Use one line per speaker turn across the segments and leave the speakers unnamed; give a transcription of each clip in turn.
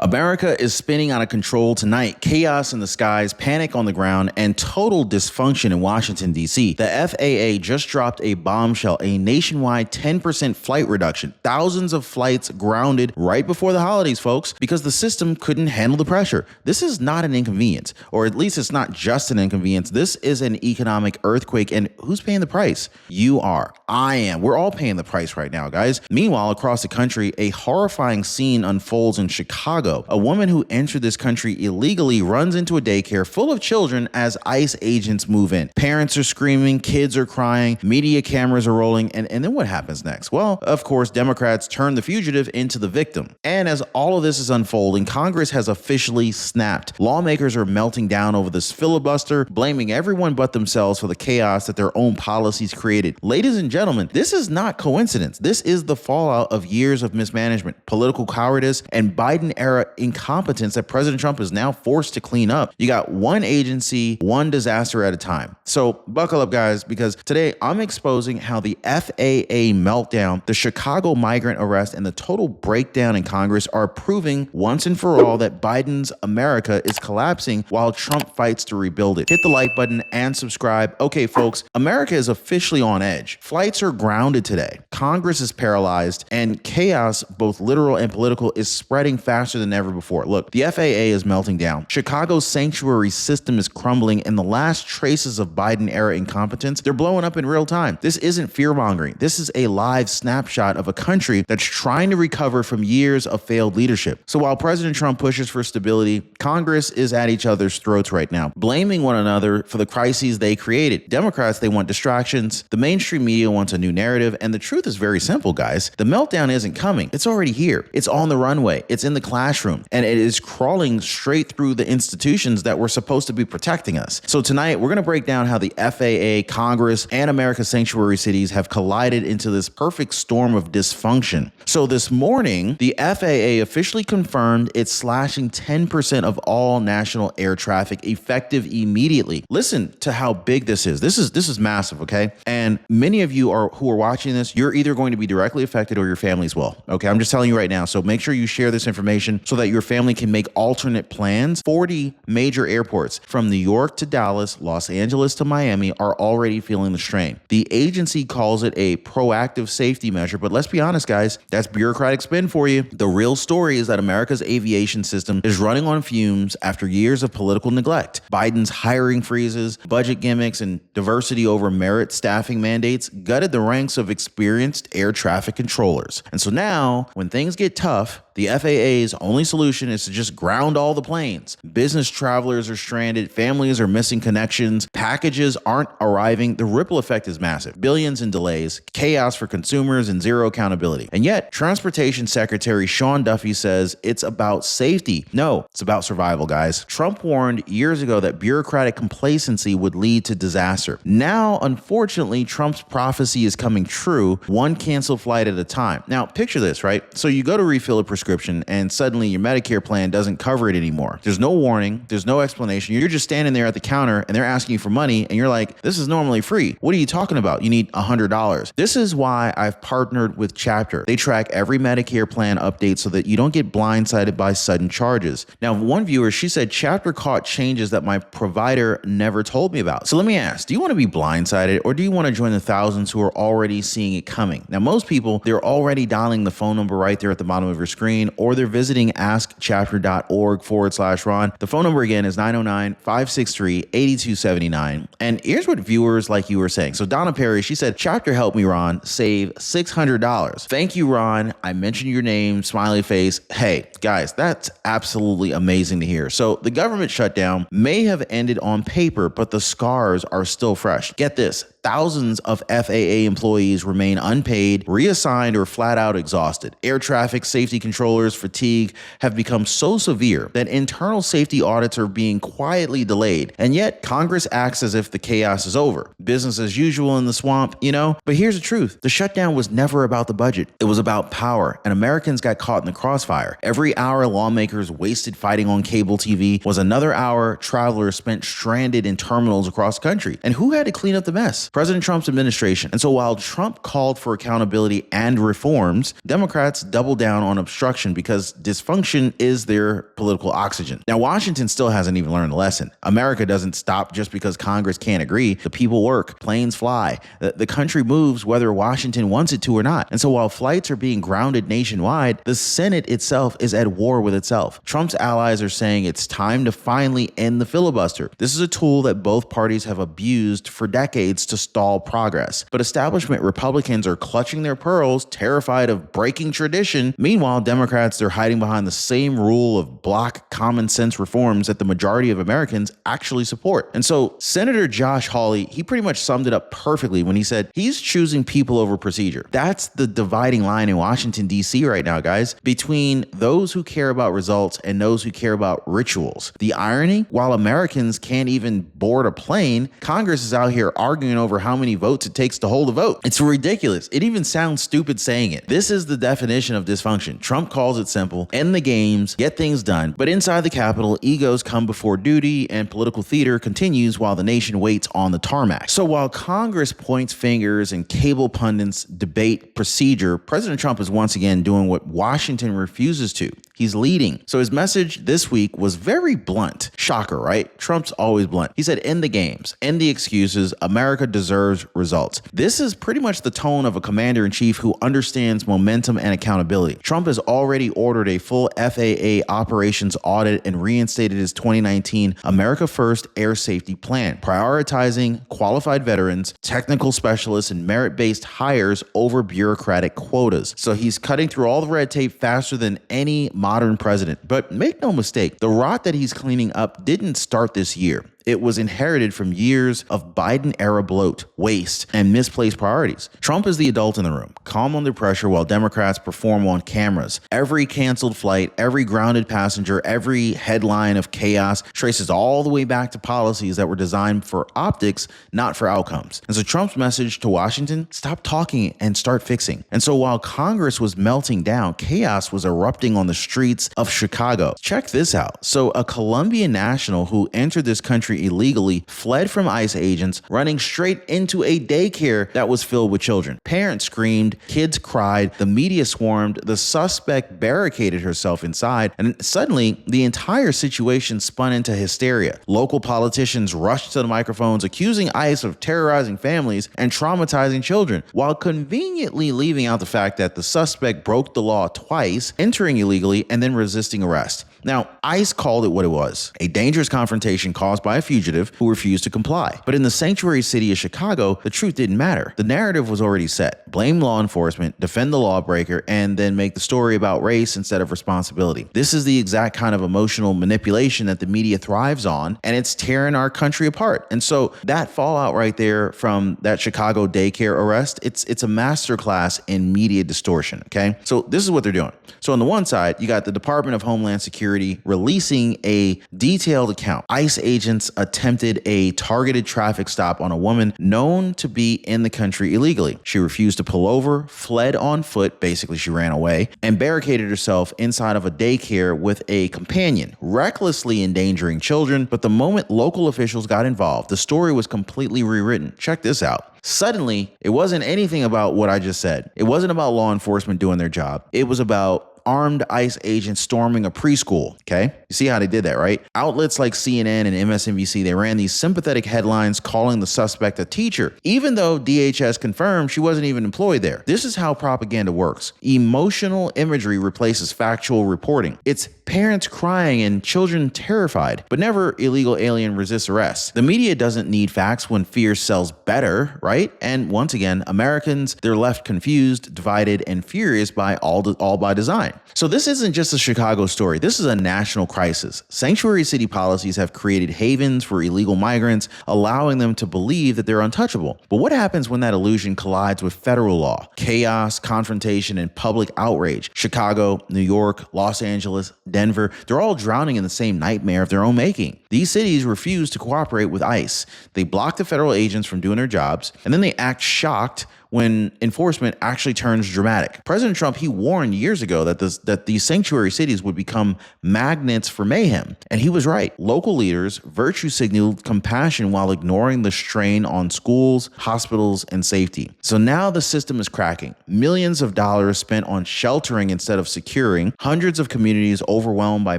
America is spinning out of control tonight. Chaos in the skies, panic on the ground, and total dysfunction in Washington, D.C. The FAA just dropped a bombshell, a nationwide 10% flight reduction. Thousands of flights grounded right before the holidays, folks, because the system couldn't handle the pressure. This is not an inconvenience, or at least it's not just an inconvenience. This is an economic earthquake, and who's paying the price? You are. I am. We're all paying the price right now, guys. Meanwhile, across the country, a horrifying scene unfolds in Chicago. A woman who entered this country illegally runs into a daycare full of children as ICE agents move in. Parents are screaming, kids are crying, media cameras are rolling, and then what happens next? Well, of course, Democrats turn the fugitive into the victim. And as all of this is unfolding, Congress has officially snapped. Lawmakers are melting down over this filibuster, blaming everyone but themselves for the chaos that their own policies created. Ladies and gentlemen, this is not coincidence. This is the fallout of years of mismanagement, political cowardice, and Biden-era incompetence that President Trump is now forced to clean up. You got one agency, one disaster at a time. So buckle up, guys, because today I'm exposing how the FAA meltdown, the Chicago migrant arrest, and the total breakdown in Congress are proving once and for all that Biden's America is collapsing while Trump fights to rebuild it. Hit the like button and subscribe. Okay, folks, America is officially on edge. Flights are grounded today. Congress is paralyzed, and chaos, both literal and political, is spreading faster than ever before. Look, the FAA is melting down. Chicago's sanctuary system is crumbling, and the last traces of Biden-era incompetence, they're blowing up in real time. This isn't fear-mongering. This is a live snapshot of a country that's trying to recover from years of failed leadership. So while President Trump pushes for stability, Congress is at each other's throats right now, blaming one another for the crises they created. Democrats, they want distractions. The mainstream media wants a new narrative, and the truth is very simple, guys. The meltdown isn't coming. It's already here. It's on the runway. It's in the classroom, and it is crawling straight through the institutions that were supposed to be protecting us. So tonight, we're going to break down how the FAA, Congress, and America's sanctuary cities have collided into this perfect storm of dysfunction. So this morning, the FAA officially confirmed it's slashing 10% of all national air traffic effective immediately. Listen to how big this is. This is massive, okay? And many of you who are watching this, you're either going to be directly affected or your families will. Okay, I'm just telling you right now. So make sure you share this information so that your family can make alternate plans. 40 major airports from New York to Dallas, Los Angeles to Miami are already feeling the strain. The agency calls it a proactive safety measure, but let's be honest, guys, that's bureaucratic spin for you. The real story is that America's aviation system is running on fumes after years of political neglect. Biden's hiring freezes, budget gimmicks, and diversity over merit staffing mandates gutted the ranks of experienced air traffic controllers. And so now, when things get tough, the FAA's only solution is to just ground all the planes. Business travelers are stranded, families are missing connections, packages aren't arriving. The ripple effect is massive. Billions in delays, chaos for consumers, and zero accountability. And yet, Transportation Secretary Sean Duffy says it's about safety. No, it's about survival, guys. Trump warned years ago that bureaucratic complacency would lead to disaster. Now, unfortunately, Trump's prophecy is coming true, one canceled flight at a time. Now, picture this, right? So you go to refill a prescription, and suddenly your Medicare plan doesn't cover it anymore. There's no warning. There's no explanation. You're just standing there at the counter and they're asking you for money and you're like, this is normally free. What are you talking about? You need $100. This is why I've partnered with Chapter. They track every Medicare plan update so that you don't get blindsided by sudden charges. Now, one viewer, she said, Chapter caught changes that my provider never told me about. So let me ask, do you want to be blindsided or do you want to join the thousands who are already seeing it coming? Now, most people, they're already dialing the phone number right there at the bottom of your screen, or they're visiting askchapter.org/Ron. The phone number again is 909-563-8279. And here's what viewers like you were saying. So Donna Perry, she said, Chapter helped me, Ron, save $600. Thank you, Ron. I mentioned your name, smiley face. Hey, guys, that's absolutely amazing to hear. So the government shutdown may have ended on paper, but the scars are still fresh. Get this. Thousands of FAA employees remain unpaid, reassigned, or flat out exhausted. Air traffic safety controllers' fatigue have become so severe that internal safety audits are being quietly delayed. And yet Congress acts as if the chaos is over. Business as usual in the swamp, you know? But here's the truth. The shutdown was never about the budget. It was about power, and Americans got caught in the crossfire. Every hour lawmakers wasted fighting on cable TV was another hour travelers spent stranded in terminals across the country. And who had to clean up the mess? President Trump's administration. And so while Trump called for accountability and reforms, Democrats doubled down on obstruction because dysfunction is their political oxygen. Now, Washington still hasn't even learned the lesson. America doesn't stop just because Congress can't agree. The people work, planes fly. The country moves whether Washington wants it to or not. And so while flights are being grounded nationwide, the Senate itself is at war with itself. Trump's allies are saying it's time to finally end the filibuster. This is a tool that both parties have abused for decades to stall progress. But establishment Republicans are clutching their pearls, terrified of breaking tradition. Meanwhile, Democrats, they're hiding behind the same rule of block common sense reforms that the majority of Americans actually support. And so Senator Josh Hawley, he pretty much summed it up perfectly when he said he's choosing people over procedure. That's the dividing line in Washington, D.C. right now, guys, between those who care about results and those who care about rituals. The irony, while Americans can't even board a plane, Congress is out here arguing over how many votes it takes to hold a vote. It's ridiculous. It even sounds stupid saying it. This is the definition of dysfunction. Trump calls it simple: end the games, get things done. But inside the Capitol, egos come before duty and political theater continues while the nation waits on the tarmac. So while Congress points fingers and cable pundits debate procedure, President Trump is once again doing what Washington refuses to. He's leading. So his message this week was very blunt. Shocker, right? Trump's always blunt. He said, end the games, end the excuses. America deserves results. This is pretty much the tone of a commander-in-chief who understands momentum and accountability. Trump has already ordered a full FAA operations audit and reinstated his 2019 America First Air Safety Plan, prioritizing qualified veterans, technical specialists, and merit-based hires over bureaucratic quotas. So he's cutting through all the red tape faster than any modern president. But make no mistake, the rot that he's cleaning up didn't start this year. It was inherited from years of Biden-era bloat, waste, and misplaced priorities. Trump is the adult in the room, calm under pressure while Democrats perform on cameras. Every canceled flight, every grounded passenger, every headline of chaos traces all the way back to policies that were designed for optics, not for outcomes. And so Trump's message to Washington: stop talking and start fixing. And so while Congress was melting down, chaos was erupting on the streets of Chicago. Check this out. So a Colombian national who entered this country illegally fled from ICE agents, running straight into a daycare that was filled with children. Parents screamed, kids cried, the media swarmed, the suspect barricaded herself inside, and suddenly the entire situation spun into hysteria. Local politicians rushed to the microphones accusing ICE of terrorizing families and traumatizing children, while conveniently leaving out the fact that the suspect broke the law twice, entering illegally and then resisting arrest. Now, ICE called it what it was: a dangerous confrontation caused by a fugitive who refused to comply. But in the sanctuary city of Chicago, the truth didn't matter. The narrative was already set. Blame law enforcement, defend the lawbreaker, and then make the story about race instead of responsibility. This is the exact kind of emotional manipulation that the media thrives on, and it's tearing our country apart. And so that fallout right there from that Chicago daycare arrest, it's a masterclass in media distortion, okay? So this is what they're doing. So on the one side, you got the Department of Homeland Security releasing a detailed account. ICE agents attempted a targeted traffic stop on a woman known to be in the country illegally. She refused to pull over, fled on foot, basically she ran away, and barricaded herself inside of a daycare with a companion, recklessly endangering children. But the moment local officials got involved, the story was completely rewritten. Check this out. Suddenly, it wasn't anything about what I just said. It wasn't about law enforcement doing their job. It was about armed ICE agents storming a preschool, okay? You see how they did that, right? Outlets like CNN and MSNBC, they ran these sympathetic headlines calling the suspect a teacher, even though DHS confirmed she wasn't even employed there. This is how propaganda works. Emotional imagery replaces factual reporting. It's parents crying and children terrified, but never illegal alien resists arrest. The media doesn't need facts when fear sells better, right? And once again, Americans, they're left confused, divided, and furious by all by design. So this isn't just a Chicago story. This is a national crisis. Sanctuary city policies have created havens for illegal migrants, allowing them to believe that they're untouchable. But what happens when that illusion collides with federal law? Chaos, confrontation, and public outrage. Chicago, New York, Los Angeles, Denver, they're all drowning in the same nightmare of their own making. These cities refuse to cooperate with ICE. They block the federal agents from doing their jobs, and then they act shocked when enforcement actually turns dramatic. President Trump, he warned years ago that these sanctuary cities would become magnets for mayhem. And he was right. Local leaders virtue signaled compassion while ignoring the strain on schools, hospitals, and safety. So now the system is cracking. Millions of dollars spent on sheltering instead of securing. Hundreds of communities overwhelmed by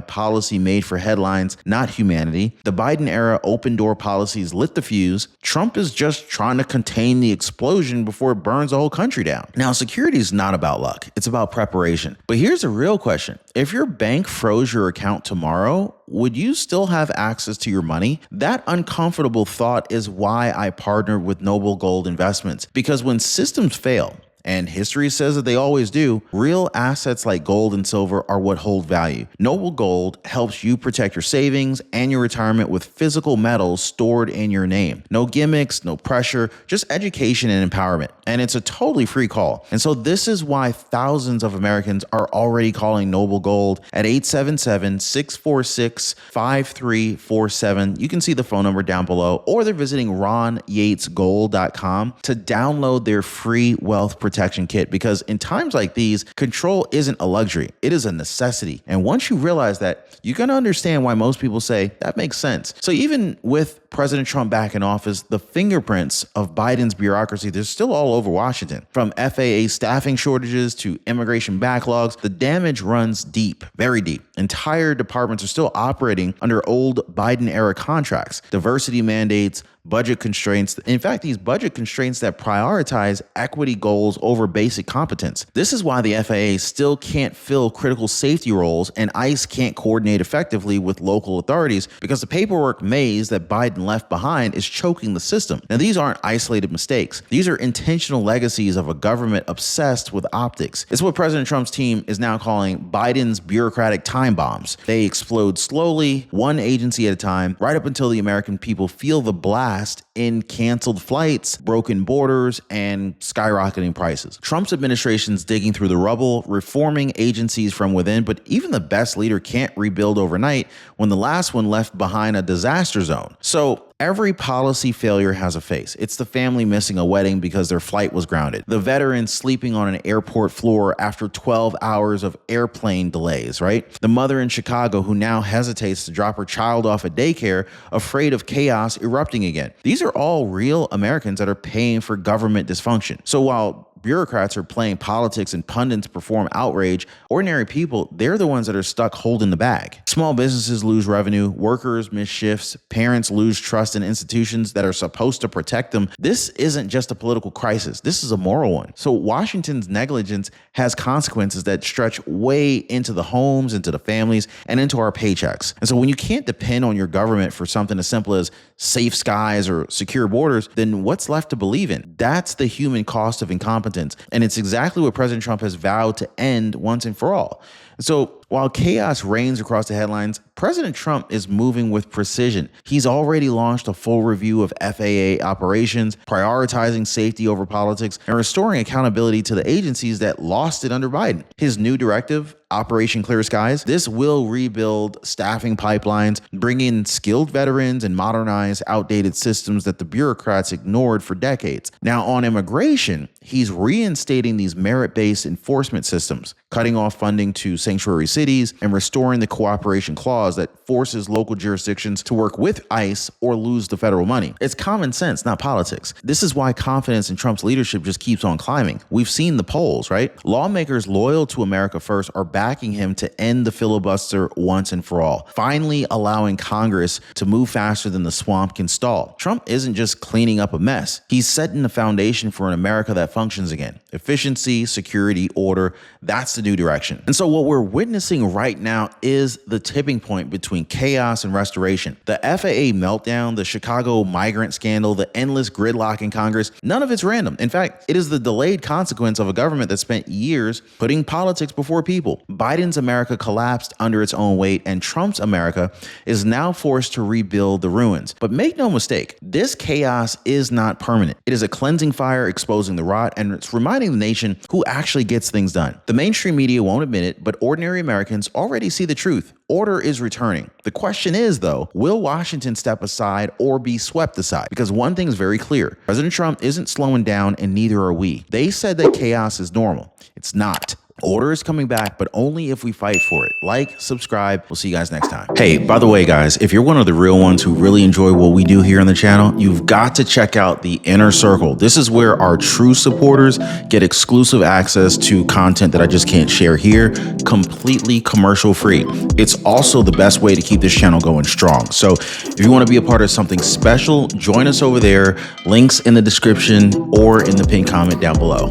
policy made for headlines, not humanity. The Biden-era open-door policies lit the fuse. Trump is just trying to contain the explosion before it burns the whole country down. Now, security is not about luck. It's about preparation. But here's a real question. If your bank froze your account tomorrow, would you still have access to your money? That uncomfortable thought is why I partnered with Noble Gold Investments. Because when systems fail, and history says that they always do, real assets like gold and silver are what hold value. Noble Gold helps you protect your savings and your retirement with physical metals stored in your name. No gimmicks, no pressure, just education and empowerment. And it's a totally free call. And so this is why thousands of Americans are already calling Noble Gold at 877-646-5347. You can see the phone number down below, or they're visiting RonYatesGold.com to download their free wealth protection kit, because in times like these, control isn't a luxury, it is a necessity. And once you realize that, you're going to understand why most people say that makes sense. So even with President Trump back in office, the fingerprints of Biden's bureaucracy, they're still all over Washington. From FAA staffing shortages to immigration backlogs, the damage runs deep, very deep. Entire departments are still operating under old Biden-era contracts, diversity mandates, budget constraints. In fact, these budget constraints that prioritize equity goals over basic competence. This is why the FAA still can't fill critical safety roles, and ICE can't coordinate effectively with local authorities because the paperwork maze that Biden left behind is choking the system. Now, these aren't isolated mistakes. These are intentional legacies of a government obsessed with optics. It's what President Trump's team is now calling Biden's bureaucratic time bombs. They explode slowly, one agency at a time, right up until the American people feel the blast in canceled flights, broken borders, and skyrocketing prices. Trump's administration's digging through the rubble, reforming agencies from within, but even the best leader can't rebuild overnight when the last one left behind a disaster zone. So every policy failure has a face. It's the family missing a wedding because their flight was grounded, the veteran sleeping on an airport floor after 12 hours of airplane delays, right? The mother in Chicago who now hesitates to drop her child off at daycare, afraid of chaos erupting again. These are all real Americans that are paying for government dysfunction. So while bureaucrats are playing politics and pundits perform outrage, ordinary people, they're the ones that are stuck holding the bag. Small businesses lose revenue, workers miss shifts, parents lose trust in institutions that are supposed to protect them. This isn't just a political crisis. This is a moral one. So Washington's negligence has consequences that stretch way into the homes, into the families, and into our paychecks. And so when you can't depend on your government for something as simple as safe skies or secure borders, then what's left to believe in? That's the human cost of incompetence. And it's exactly what President Trump has vowed to end once and for all. So while chaos reigns across the headlines, President Trump is moving with precision. He's already launched a full review of FAA operations, prioritizing safety over politics, and restoring accountability to the agencies that lost it under Biden. His new directive, Operation Clear Skies, this will rebuild staffing pipelines, bring in skilled veterans, and modernize outdated systems that the bureaucrats ignored for decades. Now, on immigration, he's reinstating these merit-based enforcement systems, cutting off funding to sanctuary cities, and restoring the cooperation clause that forces local jurisdictions to work with ICE or lose the federal money. It's common sense, not politics. This is why confidence in Trump's leadership just keeps on climbing. We've seen the polls, right? Lawmakers loyal to America First are backing him to end the filibuster once and for all, finally allowing Congress to move faster than the swamp can stall. Trump isn't just cleaning up a mess. He's setting the foundation for an America that functions again. Efficiency, security, order, that's the new direction. And so what we're witnessing right now is the tipping point between chaos and restoration. The FAA meltdown, the Chicago migrant scandal, the endless gridlock in Congress, none of it's random. In fact, it is the delayed consequence of a government that spent years putting politics before people. Biden's America collapsed under its own weight, and Trump's America is now forced to rebuild the ruins. But make no mistake, this chaos is not permanent. It is a cleansing fire exposing the rot, and it's reminding the nation who actually gets things done. The mainstream media won't admit it, but ordinary Americans already see the truth. Order is returning. The question is, though, will Washington step aside or be swept aside? Because one thing is very clear. President Trump isn't slowing down, and neither are we. They said that chaos is normal. It's not. Order is coming back, but only if we fight for it. Like, subscribe. We'll see you guys next time. Hey, by the way, guys, if you're one of the real ones who really enjoy what we do here on the channel, you've got to check out the Inner Circle. This is where our true supporters get exclusive access to content that I just can't share here, completely commercial free. It's also the best way to keep this channel going strong. So if you want to be a part of something special, join us over there. Links in the description or in the pinned comment down below.